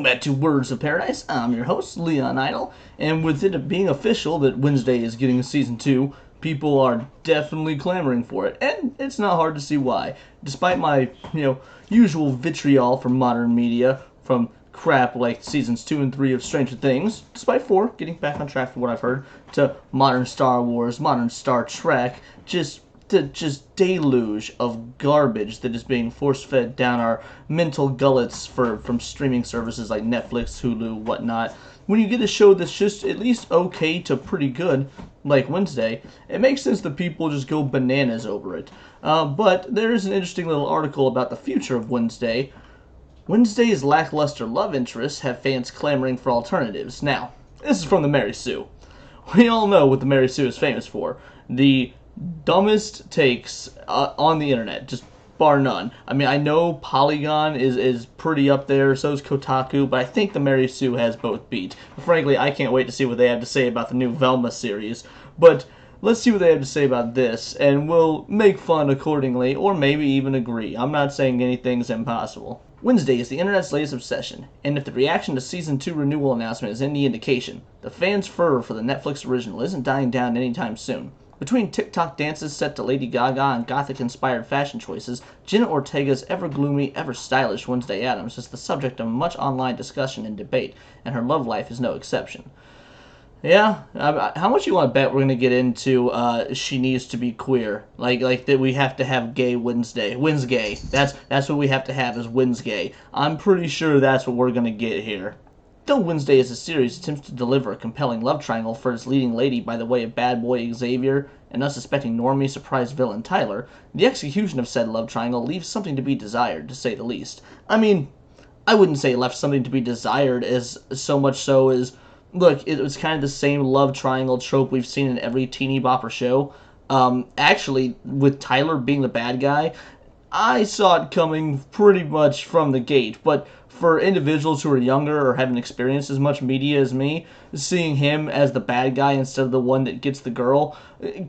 Welcome back to Words of Paradise. I'm your host, Leon Idle, and with it being official that Wednesday is getting a season 2, people are definitely clamoring for it, and it's not hard to see why. Despite my, usual vitriol from modern media, from crap like seasons 2 and 3 of Stranger Things, despite 4 getting back on track from what I've heard, to modern Star Wars, modern Star Trek, just deluge of garbage that is being force-fed down our mental gullets from streaming services like Netflix, Hulu, whatnot. When you get a show that's just at least okay to pretty good, like Wednesday, it makes sense that people just go bananas over it. But there is an interesting little article about the future of Wednesday. Wednesday's lackluster love interests have fans clamoring for alternatives. Now, this is from the Mary Sue. We all know what the Mary Sue is famous for. The dumbest takes on the internet, just bar none. I mean, I know Polygon is pretty up there, so is Kotaku, but I think the Mary Sue has both beat. Frankly, I can't wait to see what they have to say about the new Velma series, but let's see what they have to say about this, and we'll make fun accordingly, or maybe even agree. I'm not saying anything's impossible. Wednesday is the internet's latest obsession, and if the reaction to Season 2 renewal announcement is any indication, the fans' fervor for the Netflix original isn't dying down anytime soon. Between TikTok dances set to Lady Gaga and Gothic-inspired fashion choices, Jenna Ortega's ever-gloomy, ever-stylish Wednesday Addams is the subject of much online discussion and debate, and her love life is no exception. Yeah, how much you want to bet we're going to get into she needs to be queer? Like that we have to have gay Wednesday. Wednesday. That's what we have to have is Wednesday. I'm pretty sure that's what we're going to get here. Though Wednesday as a series attempts to deliver a compelling love triangle for its leading lady by the way of bad boy Xavier and unsuspecting normie surprise villain Tyler, the execution of said love triangle leaves something to be desired, to say the least. I mean, I wouldn't say it left something to be desired as so much so as, look, it was kind of the same love triangle trope we've seen in every teeny bopper show. Actually, with Tyler being the bad guy, I saw it coming pretty much from the gate, but for individuals who are younger or haven't experienced as much media as me, seeing him as the bad guy instead of the one that gets the girl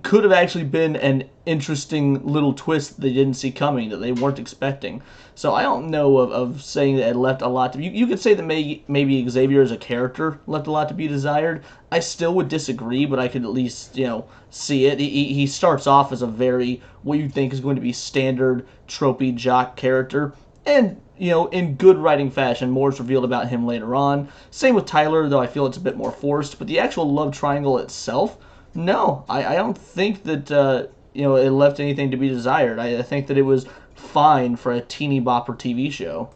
could have actually been an interesting little twist they didn't see coming, that they weren't expecting. So I don't know of saying that it left a lot to be. You could say that maybe Xavier as a character left a lot to be desired. I still would disagree, but I could at least, see it. He starts off as a very, what you think is going to be standard, tropey jock character, and in good writing fashion, more is revealed about him later on. Same with Tyler, though I feel it's a bit more forced. But the actual love triangle itself, no, I don't think that it left anything to be desired. I think that it was fine for a teeny bopper TV show.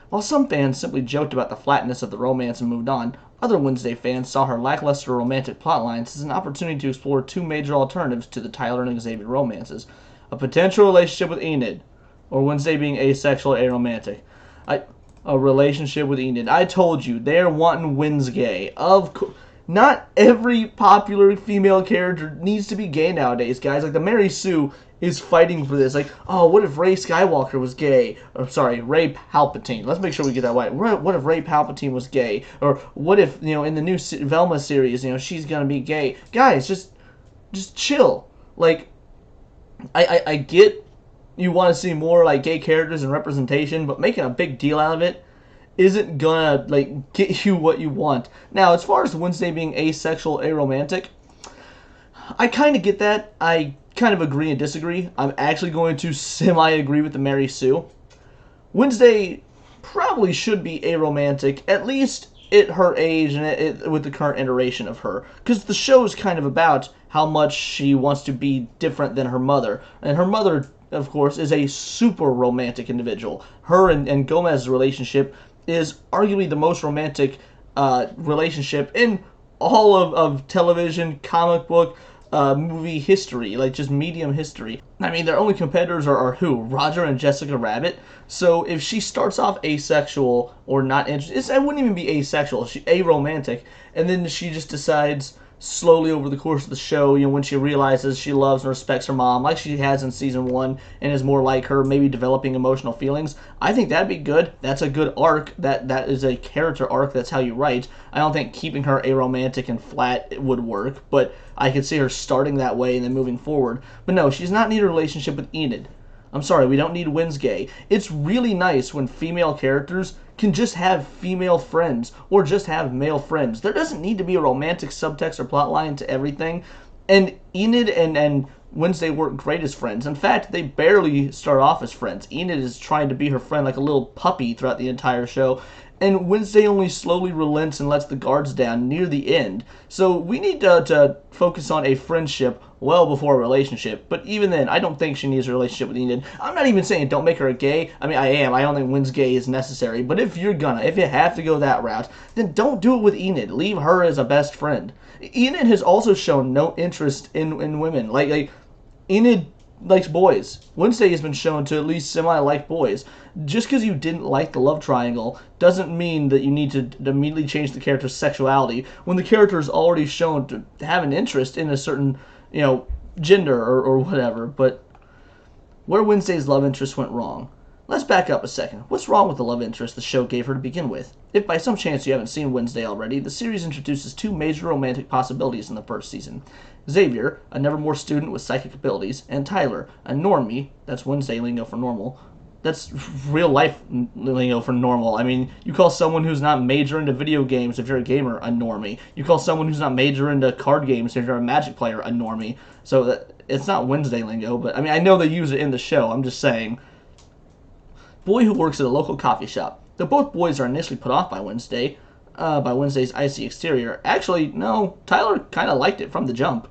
While some fans simply joked about the flatness of the romance and moved on, other Wednesday fans saw her lackluster romantic plotlines as an opportunity to explore two major alternatives to the Tyler and Xavier romances: a potential relationship with Enid, or Wednesday being asexual or aromantic. A relationship with Enid. I told you, they're wanting Wednesday. Not every popular female character needs to be gay nowadays, guys. Like, the Mary Sue is fighting for this. Like, oh, what if Rey Skywalker was gay? Or, sorry, Rey Palpatine. Let's make sure we get that right. What if Rey Palpatine was gay? Or what if, in the new Velma series, she's gonna be gay? Guys, just chill. Like, I get you want to see more like gay characters and representation, but making a big deal out of it isn't gonna get you what you want. Now, as far as Wednesday being asexual, aromantic, I kind of get that. I kind of agree and disagree. I'm actually going to semi-agree with the Mary Sue. Wednesday probably should be aromantic, at least at her age and with the current iteration of her, because the show is kind of about how much she wants to be different than her mother, and her mother, of course, is a super romantic individual. Her and Gomez's relationship is arguably the most romantic relationship in all of television, comic book, movie history, like just medium history. I mean, their only competitors are who? Roger and Jessica Rabbit. So if she starts off asexual or not interested, it wouldn't even be asexual, she aromantic, and then she just decides slowly over the course of the show, when she realizes she loves and respects her mom, like she has in season 1, and is more like her, maybe developing emotional feelings, I think that'd be good. That's a good arc. That is a character arc. That's how you write. I don't think keeping her aromantic and flat would work, but I could see her starting that way and then moving forward. But no, she's not in a relationship with Enid. I'm sorry, we don't need Wednesday. It's really nice when female characters can just have female friends or just have male friends. There doesn't need to be a romantic subtext or plotline to everything. And Enid and Wednesday work great as friends. In fact, they barely start off as friends. Enid is trying to be her friend like a little puppy throughout the entire show, and Wednesday only slowly relents and lets the guards down near the end. So we need to focus on a friendship well before a relationship. But even then, I don't think she needs a relationship with Enid. I'm not even saying don't make her a gay. I mean, I am. I don't think Wednesday is necessary. But if you have to go that route, then don't do it with Enid. Leave her as a best friend. Enid has also shown no interest in women. Like Enid likes boys. Wednesday has been shown to at least semi-like boys. Just because you didn't like the love triangle doesn't mean that you need to immediately change the character's sexuality when the character is already shown to have an interest in a certain, gender or whatever. But where Wednesday's love interest went wrong. Let's back up a second. What's wrong with the love interest the show gave her to begin with? If by some chance you haven't seen Wednesday already, the series introduces two major romantic possibilities in the first season. Xavier, a Nevermore student with psychic abilities, and Tyler, a normie, that's Wednesday lingo for normal. That's real life lingo for normal. I mean, you call someone who's not major into video games if you're a gamer a normie. You call someone who's not major into card games if you're a Magic player a normie. So it's not Wednesday lingo, but I mean, I know they use it in the show. I'm just saying. Boy who works at a local coffee shop. Though both boys are initially put off by Wednesday's icy exterior. Actually, no, Tyler kind of liked it from the jump.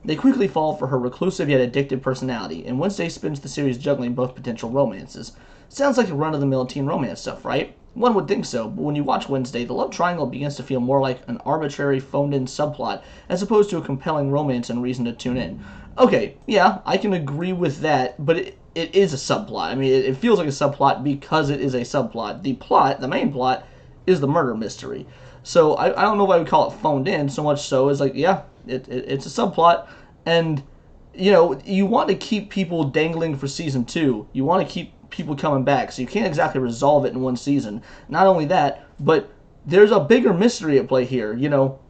They quickly fall for her reclusive yet addictive personality, and Wednesday spends the series juggling both potential romances. Sounds like a run-of-the-mill teen romance stuff, right? One would think so, but when you watch Wednesday, the love triangle begins to feel more like an arbitrary, phoned-in subplot, as opposed to a compelling romance and reason to tune in. Okay, yeah, I can agree with that, but it is a subplot. I mean, it feels like a subplot because it is a subplot. The main plot, is the murder mystery. So I don't know why we call it phoned in so much so as like, yeah, it's a subplot. And, you want to keep people dangling for season 2. You want to keep people coming back. So you can't exactly resolve it in one season. Not only that, but there's a bigger mystery at play here.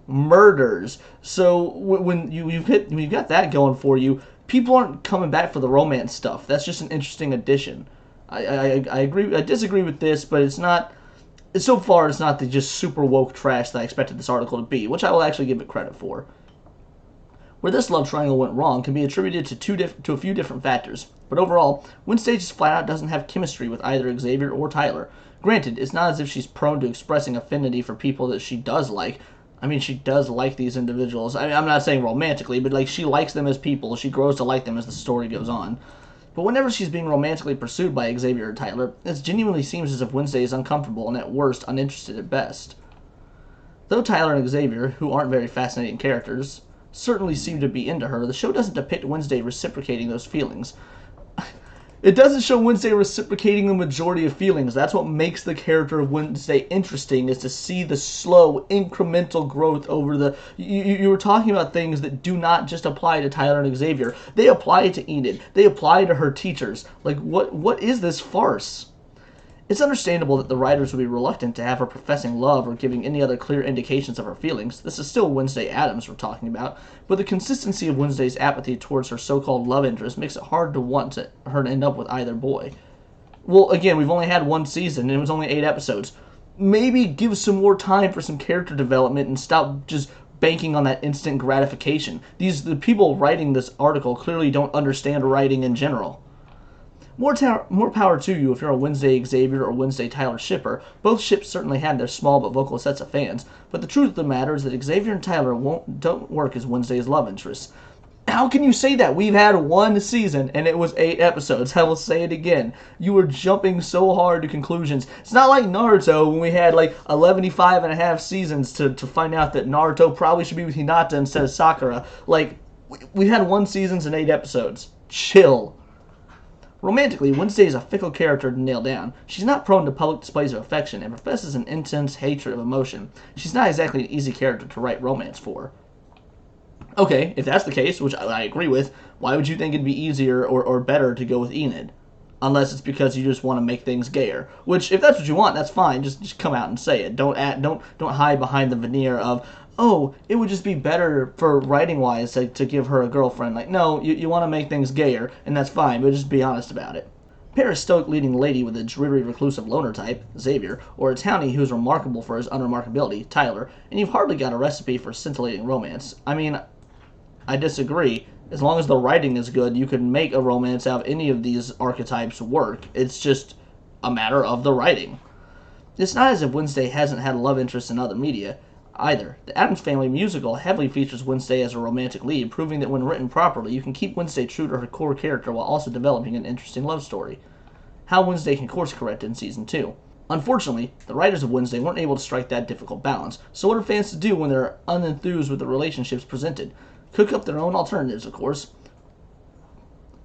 Murders. So when you've got that going for you, people aren't coming back for the romance stuff. That's just an interesting addition. I agree. I disagree with this, but it's not. So far, it's not the just super woke trash that I expected this article to be, which I will actually give it credit for. Where this love triangle went wrong can be attributed to a few different factors, but overall, Wednesday just flat out doesn't have chemistry with either Xavier or Tyler. Granted, it's not as if she's prone to expressing affinity for people that she does like. I mean, she does like these individuals. I mean, I'm not saying romantically, but she likes them as people. She grows to like them as the story goes on. But whenever she's being romantically pursued by Xavier or Tyler, it genuinely seems as if Wednesday is uncomfortable and at worst uninterested at best. Though Tyler and Xavier, who aren't very fascinating characters, certainly seem to be into her, the show doesn't depict Wednesday reciprocating those feelings. It doesn't show Wednesday reciprocating the majority of feelings. That's what makes the character of Wednesday interesting, is to see the slow, incremental growth over the... You were talking about things that do not just apply to Tyler and Xavier. They apply to Enid. They apply to her teachers. Like, what is this farce? It's understandable that the writers would be reluctant to have her professing love or giving any other clear indications of her feelings. This is still Wednesday Addams we're talking about, but the consistency of Wednesday's apathy towards her so-called love interest makes it hard to want her to end up with either boy. Well, again, we've only had one season, and it was only 8 episodes. Maybe give some more time for some character development and stop just banking on that instant gratification. The people writing this article clearly don't understand writing in general. More power to you if you're a Wednesday Xavier or Wednesday Tyler shipper. Both ships certainly have their small but vocal sets of fans, but the truth of the matter is that Xavier and Tyler don't work as Wednesday's love interests. How can you say that? We've had one season and it was 8 episodes. I will say it again. You were jumping so hard to conclusions. It's not like Naruto when we had like 11.5 and a half seasons to find out that Naruto probably should be with Hinata instead of Sakura. Like, we had 1 season and 8 episodes. Chill. Romantically, Wednesday is a fickle character to nail down. She's not prone to public displays of affection and professes an intense hatred of emotion. She's not exactly an easy character to write romance for. Okay, if that's the case, which I agree with, why would you think it'd be easier or better to go with Enid? Unless it's because you just want to make things gayer. Which, if that's what you want, that's fine. Just come out and say it. Don't hide behind the veneer of, oh, it would just be better for writing-wise to give her a girlfriend. Like, no, you want to make things gayer, and that's fine, but just be honest about it. Pair a stoic leading lady with a dreary reclusive loner type, Xavier, or a townie who's remarkable for his unremarkability, Tyler, and you've hardly got a recipe for scintillating romance. I mean, I disagree. As long as the writing is good, you can make a romance out of any of these archetypes work. It's just a matter of the writing. It's not as if Wednesday hasn't had a love interest in other media either. The Addams Family musical heavily features Wednesday as a romantic lead, proving that when written properly, you can keep Wednesday true to her core character while also developing an interesting love story. How Wednesday can course correct in Season 2. Unfortunately, the writers of Wednesday weren't able to strike that difficult balance, so what are fans to do when they're unenthused with the relationships presented? Cook up their own alternatives, of course.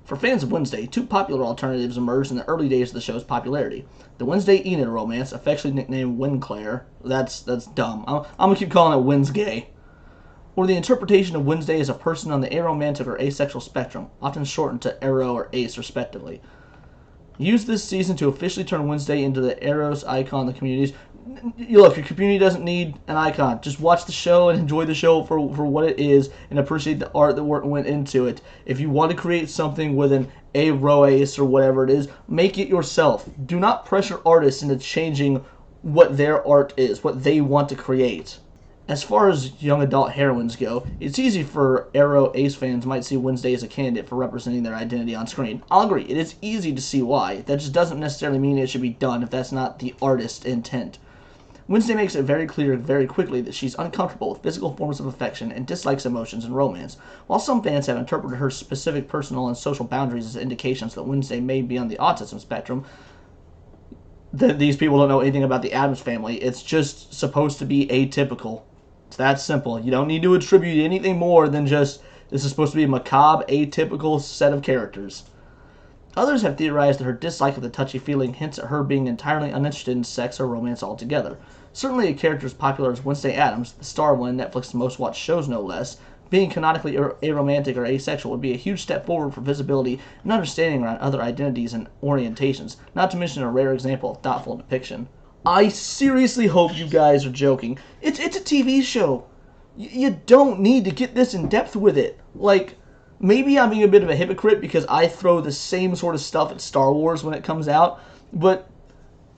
For fans of Wednesday, two popular alternatives emerged in the early days of the show's popularity. The Wednesday Enid romance, affectionately nicknamed Winclair. That's dumb. I'm gonna keep calling it Wednesday. Or the interpretation of Wednesday as a person on the aromantic or asexual spectrum, often shortened to aro or ace respectively. Use this season to officially turn Wednesday into the Eros icon of the communities. Look, your community doesn't need an icon. Just watch the show and enjoy the show for what it is and appreciate the art that went into it. If you want to create something with an ace or whatever it is, make it yourself. Do not pressure artists into changing what their art is, what they want to create. As far as young adult heroines go, it's easy for Arrow Ace fans might see Wednesday as a candidate for representing their identity on screen. I'll agree, it is easy to see why. That just doesn't necessarily mean it should be done if that's not the artist's intent. Wednesday makes it very clear very quickly that she's uncomfortable with physical forms of affection and dislikes emotions and romance. While some fans have interpreted her specific personal and social boundaries as indications that Wednesday may be on the autism spectrum, that these people don't know anything about the Addams Family. It's just supposed to be atypical. It's that simple. You don't need to attribute anything more than just this is supposed to be a macabre, atypical set of characters. Others have theorized that her dislike of the touchy-feely hints at her being entirely uninterested in sex or romance altogether. Certainly a character as popular as Wednesday Addams, the star of one of Netflix's most-watched shows no less, being canonically aromantic or asexual would be a huge step forward for visibility and understanding around other identities and orientations, not to mention a rare example of thoughtful depiction. I seriously hope you guys are joking. It's a TV show. You don't need to get this in depth with it. Like, maybe I'm being a bit of a hypocrite because I throw the same sort of stuff at Star Wars when it comes out, but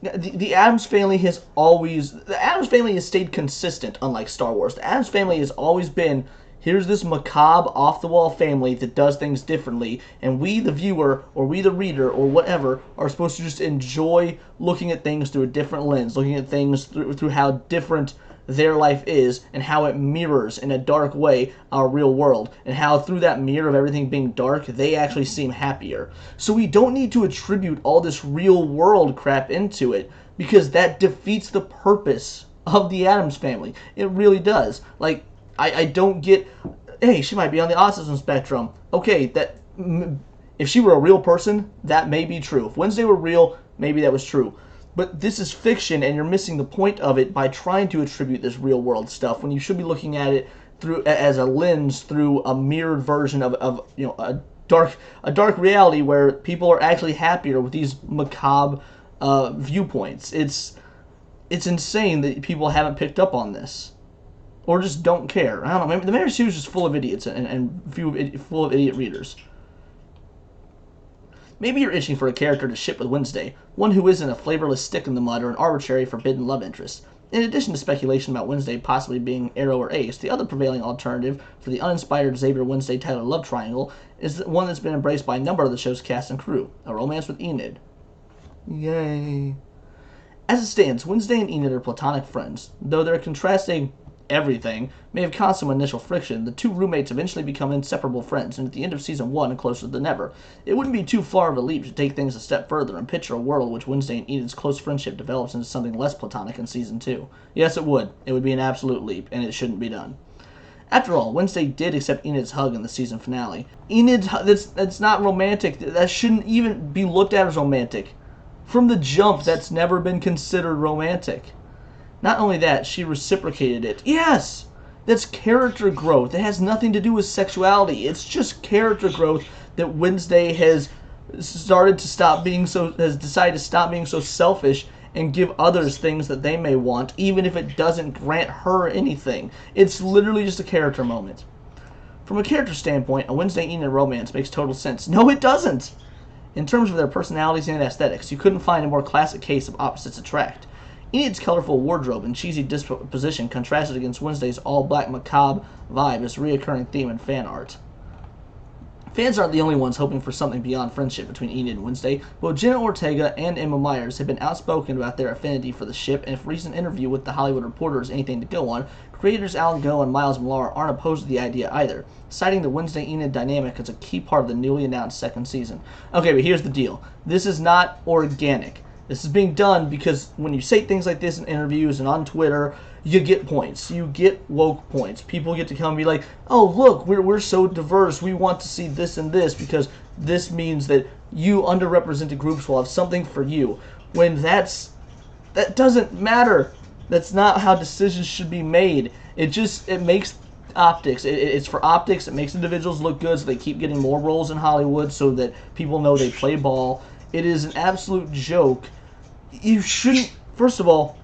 the Addams Family has stayed consistent, unlike Star Wars. The Addams Family has always been, here's this macabre, off-the-wall family that does things differently, and we, the viewer, or we, the reader, or whatever, are supposed to just enjoy looking at things through a different lens, looking at things through how different their life is, and how it mirrors, in a dark way, our real world, and how through that mirror of everything being dark, they actually seem happier. So we don't need to attribute all this real-world crap into it, because that defeats the purpose of the Addams Family. It really does. Like, I don't get, hey, she might be on the autism spectrum. Okay, if she were a real person, that may be true. If Wednesday were real, maybe that was true. But this is fiction, and you're missing the point of it by trying to attribute this real world stuff when you should be looking at it through as a lens through a mirrored version of a dark reality where people are actually happier with these macabre viewpoints. It's insane that people haven't picked up on this. Or just don't care. I don't know. Maybe the Mary Sue is just full of idiots and full of idiot readers. Maybe you're itching for a character to ship with Wednesday, one who isn't a flavorless stick in the mud or an arbitrary forbidden love interest. In addition to speculation about Wednesday possibly being Arrow or Ace, the other prevailing alternative for the uninspired Xavier Wednesday Tyler love triangle is one that's been embraced by a number of the show's cast and crew, a romance with Enid. Yay. As it stands, Wednesday and Enid are platonic friends, though their contrasting everything may have caused some initial friction. The two roommates eventually become inseparable friends, and at the end of season 1 and closer than ever. It wouldn't be too far of a leap to take things a step further and picture a world in which Wednesday and Enid's close friendship develops into something less platonic in season 2. Yes, it would. It would be an absolute leap, and it shouldn't be done. After all, Wednesday did accept Enid's hug in the season finale. That's not romantic. That shouldn't even be looked at as romantic. From the jump, that's never been considered romantic. Not only that, she reciprocated it. Yes! That's character growth. It has nothing to do with sexuality. It's just character growth that Wednesday has decided to stop being so selfish and give others things that they may want, even if it doesn't grant her anything. It's literally just a character moment. From a character standpoint, a Wednesday Enid romance makes total sense. No, it doesn't! In terms of their personalities and aesthetics, you couldn't find a more classic case of opposites attract. Enid's colorful wardrobe and cheesy disposition contrasted against Wednesday's all-black macabre vibe as a reoccurring theme in fan art. Fans aren't the only ones hoping for something beyond friendship between Enid and Wednesday. Both Jenna Ortega and Emma Myers have been outspoken about their affinity for the ship, and if a recent interview with The Hollywood Reporter is anything to go on, creators Alan Goh and Miles Millar aren't opposed to the idea either, citing the Wednesday-Enid dynamic as a key part of the newly announced second season. Okay, but here's the deal. This is not organic. This is being done because when you say things like this in interviews and on Twitter, you get points. You get woke points. People get to come and be like, oh, look, we're so diverse. We want to see this and this because this means that you underrepresented groups will have something for you. When that doesn't matter. That's not how decisions should be made. It makes optics. It's for optics. It makes individuals look good so they keep getting more roles in Hollywood so that people know they play ball. It is an absolute joke. You shouldn't, first of all,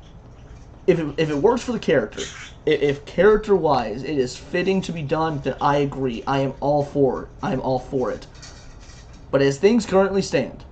if it works for the character, if character-wise it is fitting to be done, then I agree. I am all for it. I am all for it. But as things currently stand,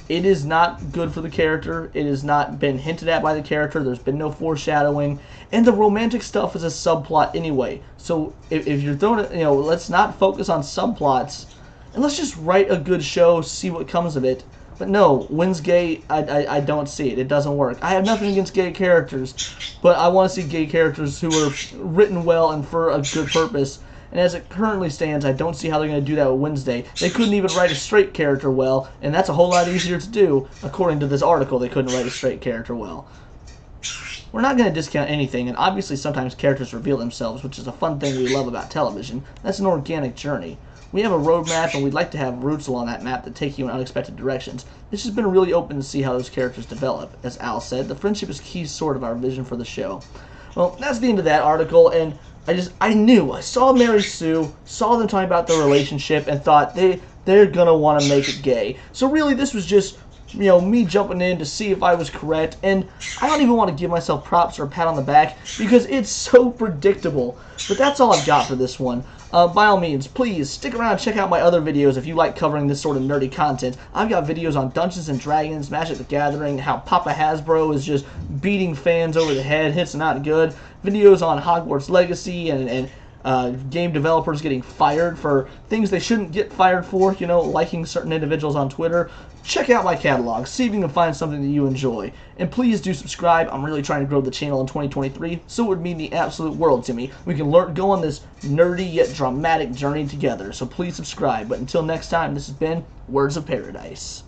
it is not good for the character. It has not been hinted at by the character. There's been no foreshadowing. And the romantic stuff is a subplot anyway. So if you're throwing it, let's not focus on subplots. And let's just write a good show, see what comes of it. But no, when's gay, I don't see it. It doesn't work. I have nothing against gay characters, but I want to see gay characters who are written well and for a good purpose. And as it currently stands, I don't see how they're going to do that with Wednesday. They couldn't even write a straight character well, and that's a whole lot easier to do. According to this article, they couldn't write a straight character well. We're not going to discount anything, and obviously sometimes characters reveal themselves, which is a fun thing we love about television. That's an organic journey. We have a roadmap, and we'd like to have routes along that map that take you in unexpected directions. This has been really open to see how those characters develop. As Al said, the friendship is key sort of our vision for the show. Well, that's the end of that article, and I saw Mary Sue, saw them talking about their relationship, and thought they're gonna want to make it gay. So really, this was just, me jumping in to see if I was correct, and I don't even want to give myself props or a pat on the back, because it's so predictable. But that's all I've got for this one. By all means, please stick around and check out my other videos if you like covering this sort of nerdy content. I've got videos on Dungeons & Dragons, Magic the Gathering, how Papa Hasbro is just beating fans over the head, it's not good. Videos on Hogwarts Legacy and game developers getting fired for things they shouldn't get fired for, liking certain individuals on Twitter. Check out my catalog, see if you can find something that you enjoy. And please do subscribe. I'm really trying to grow the channel in 2023, so it would mean the absolute world to me. We can go on this nerdy yet dramatic journey together, so please subscribe. But until next time, this has been Words of Paradise.